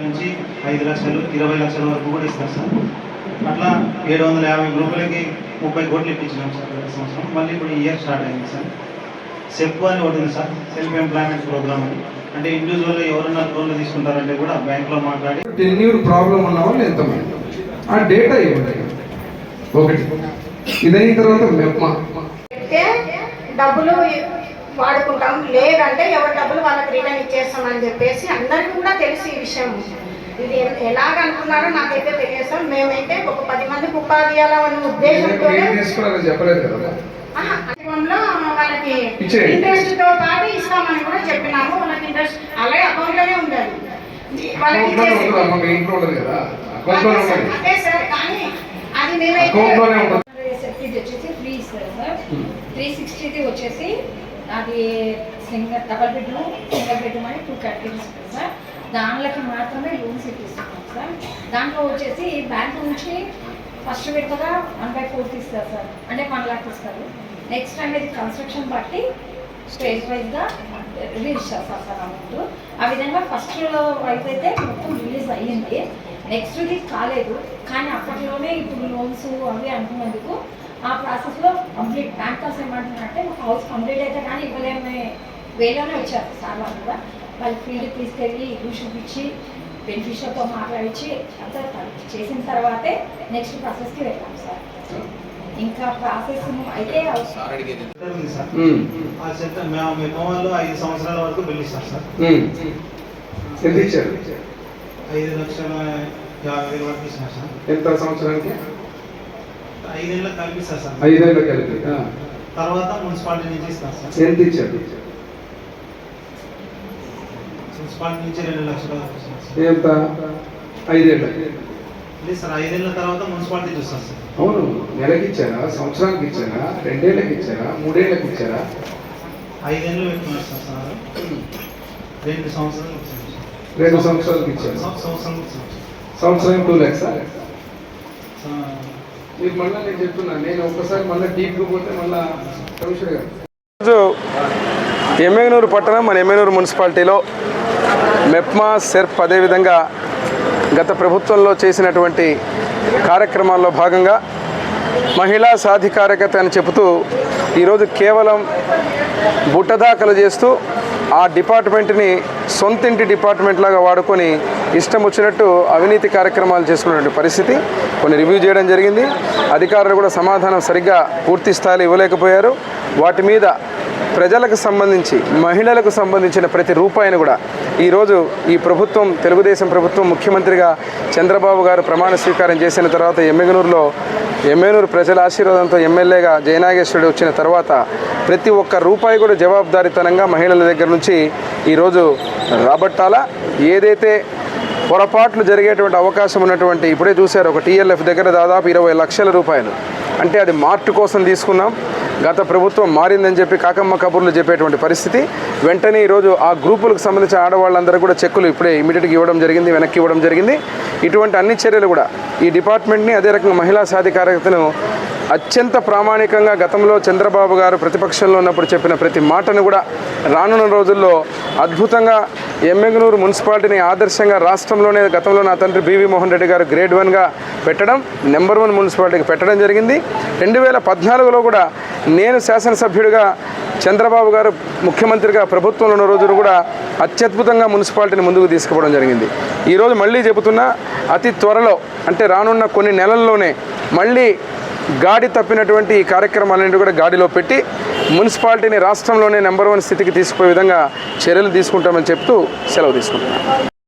నుంచి 5 లక్షలు 20 లక్షల వరకు కూడా ఇస్తారు సార్. అట్లా 750 గ్రూపులకి 30 కోట్లు ఇప్పించినాం సార్ ప్రతి సంవత్సరం. మళ్ళీ ఇప్పుడు ఈ ఇయర్ స్టార్ట్ అయింది సార్. సెప్ అని ఒకటి ఉంది సార్, సెల్ఫ్ ఎంప్లాయ్మెంట్ ప్రోగ్రామ్ అని. అంటే ఇండివిజువల్ ఎవరన్నా లోన్లు తీసుకుంటారంటే కూడా బ్యాంక్లో మాట్లాడి టెన్యూర్ ప్రాబ్లం ఉన్న వాళ్ళు ఎంతమంది ఆ డేటా ఇవ్వండి. ఒకటి ఇదైన తర్వాత మెప్మా డబ్బులు వాడుకుంటాం, లేదంటే ఎవరి డబ్బులు వాళ్ళకి రిటర్న్ ఇచ్చేస్తామని చెప్పేసి అందరికీ కూడా తెలుసు ఈ విషయం. ఇది ఎలాగనుకున్నారో నాకైతే తెలియదు. మేమైతే ఒక 10 మందికి ఉపాధి ఇవ్వాలన్న ఉద్దేశంతో వాళ్ళకి ఇంట్రెస్ట్ తో పాటు ఇస్తామని కూడా చెప్పినాము. వాళ్ళకి ఇంట్రెస్ట్ అలాగే అకౌంట్ లోనే ఉండాలి అదే సార్. కానీ అది మేమైతే వచ్చేసి ఫ్రీ ఇస్తారు సార్. 360 వచ్చేసి అది డబల్ బెడ్రూమ్, సింగిల్ బెడ్రూమ్ అని 2 కేటగిరీస్ ఉంటాయి సార్. దానిలోకి మాత్రమే లోన్స్ ఇప్పిస్తున్నాం సార్. దాంట్లో వచ్చేసి బ్యాంక్ నుంచి ఫస్ట్ విడతగా 1/4 ఇస్తారు సార్, అంటే 1 లాక్ ఇస్తారు. నెక్స్ట్ అనేది కన్స్ట్రక్షన్ బట్టి స్టేజ్ వైజ్గా రిలీజ్ చేస్తారు సార్ అమౌంట్. ఆ విధంగా ఫస్ట్ వైజ్ అయితే మొత్తం రిలీజ్ అయ్యింది, నెక్స్ట్ది కాలేదు. కానీ అప్పట్లోనే ఇప్పుడు లోన్స్ అవి అనుకున్నందుకు ఆ ప్రాసెస్లో కంప్లీట్ బ్యాంకర్స్ ఏమంటున్నారంటే మాకు హౌస్ కంప్లీట్ అయితే కానీ ఇవ్వలేమే వేలోనే వచ్చారు సార్. వాళ్ళు కూడా వాళ్ళు ఫీల్డ్కి తీసుకెళ్ళి ఇల్లు చూపించి బెనిఫిషియర్తో మాట్లాడించి అంతా చేసిన తర్వాతే నెక్స్ట్ ప్రాసెస్కి వెళ్ళాం సార్. ఇంకా ప్రాసెస్ అయితే వాళ్ళు 5 సంవత్సరాల వరకు బిల్ ఇస్తారు సార్. 5,50,000 వరకు ఇస్తున్నారు సార్. ఎంత సంవత్సరానికి? 5 ఏళ్ళకి కల్పిస్తారు సార్. 5 ఏళ్ళకి కలిపి తర్వాత మున్సిపాలిటీ నుంచి ఇస్తారు సార్. ఎంత ఇచ్చారు? మున్సిపాలిటీ నుంచి 2 లక్షల వరకు ఇస్తారు సార్. ఎంత? 5 ఏళ్ళకి లేదు సార్. 5 ఏళ్ళ తర్వాత మున్సిపాలిటీ చూస్తారు సార్. అవును. నెలకి ఇచ్చారా, సంవత్సరానికి ఇచ్చారా, 2 ఏళ్ళకి ఇచ్చారా, 3 ఏళ్ళకి ఇచ్చారా? 5 ఏళ్ళు పెట్టుకున్నారు సార్. సార్ 2 సంవత్సరాలు ఇచ్చారు. 2 సంవత్సరాలకి ఇచ్చారు. సంవత్సరం 2 లక్షా? మీరు మళ్ళీ నేను చెప్తున్నా, నేను ఒక్కసారి మళ్ళీ డీప్గా పోతే మళ్ళీ కమిషనర్ గారు. ఈరోజు ఎమ్మెగనూరు పట్టణం, మన ఎమ్మెగనూరు మున్సిపాలిటీలో మెప్మా, సెర్ప్ అదేవిధంగా గత ప్రభుత్వంలో చేసినటువంటి కార్యక్రమాల్లో భాగంగా మహిళా సాధికారికత అని చెబుతూ ఈరోజు కేవలం బుట్టదాఖలు చేస్తూ ఆ డిపార్ట్మెంట్ని సొంతింటి డిపార్ట్మెంట్ లాగా వాడుకొని ఇష్టం వచ్చినట్టు అవినీతి కార్యక్రమాలు చేసుకున్నటువంటి పరిస్థితి. కొన్ని రివ్యూ చేయడం జరిగింది. అధికారులు కూడా సమాధానం సరిగ్గా పూర్తి స్థాయిలో ఇవ్వలేకపోయారు. వాటి మీద ప్రజలకు సంబంధించి, మహిళలకు సంబంధించిన ప్రతి రూపాయిని కూడా ఈరోజు ఈ ప్రభుత్వం, తెలుగుదేశం ప్రభుత్వం, ముఖ్యమంత్రిగా చంద్రబాబు గారు ప్రమాణ స్వీకారం చేసిన తర్వాత ఎమ్మెగనూరు ప్రజల ఆశీర్వాదంతో ఎమ్మెల్యేగా జయనాగేశ్వరుడు వచ్చిన తర్వాత ప్రతి ఒక్క రూపాయి కూడా జవాబుదారీతనంగా మహిళల దగ్గర నుంచి ఈరోజు రాబట్టాలా. ఏదైతే పొరపాట్లు జరిగేటువంటి అవకాశం ఉన్నటువంటి, ఇప్పుడే చూశారు ఒక టీఎల్ఎఫ్ దగ్గర దాదాపు 20 లక్షల రూపాయలు, అంటే అది మార్ట్ కోసం తీసుకున్నాం. గత ప్రభుత్వం మారిందని చెప్పి కాకమ్మ కబుర్లు చెప్పేటువంటి పరిస్థితి. వెంటనే ఈరోజు ఆ గ్రూపులకు సంబంధించిన ఆడవాళ్ళందరూ కూడా చెక్కులు ఇప్పుడే ఇమీడియట్గా ఇవ్వడం జరిగింది, వెనక్కి ఇవ్వడం జరిగింది. ఇటువంటి అన్ని చర్యలు కూడా ఈ డిపార్ట్మెంట్ని, అదే రకంగా మహిళా సాధికారతను అత్యంత ప్రామాణికంగా గతంలో చంద్రబాబు గారు ప్రతిపక్షంలో ఉన్నప్పుడు చెప్పిన ప్రతి మాటను కూడా రానున్న రోజుల్లో అద్భుతంగా ఎమ్మెగనూరు మున్సిపాలిటీని ఆదర్శంగా రాష్ట్రంలోనే గతంలో నా తండ్రి బివి మోహన్ రెడ్డి గారు గ్రేడ్ 1గా పెట్టడం, నెంబర్ 1 మున్సిపాలిటీకి పెట్టడం జరిగింది. 2014లో కూడా నేను శాసనసభ్యుడిగా, చంద్రబాబు గారు ముఖ్యమంత్రిగా ప్రభుత్వంలో ఉన్న రోజులు కూడా అత్యద్భుతంగా మున్సిపాలిటీని ముందుకు తీసుకుపోవడం జరిగింది. ఈరోజు మళ్ళీ చెబుతున్నా, అతి త్వరలో అంటే రానున్న కొన్ని నెలల్లోనే మళ్ళీ గాడి తప్పినటువంటి ఈ కార్యక్రమాలన్నింటి కూడా గాడిలో పెట్టి మున్సిపాలిటీని రాష్ట్రంలోనే నెంబర్ 1 స్థితికి తీసుకుపోయే విధంగా చర్యలు తీసుకుంటామని చెప్తూ సెలవు తీసుకుంటున్నాను.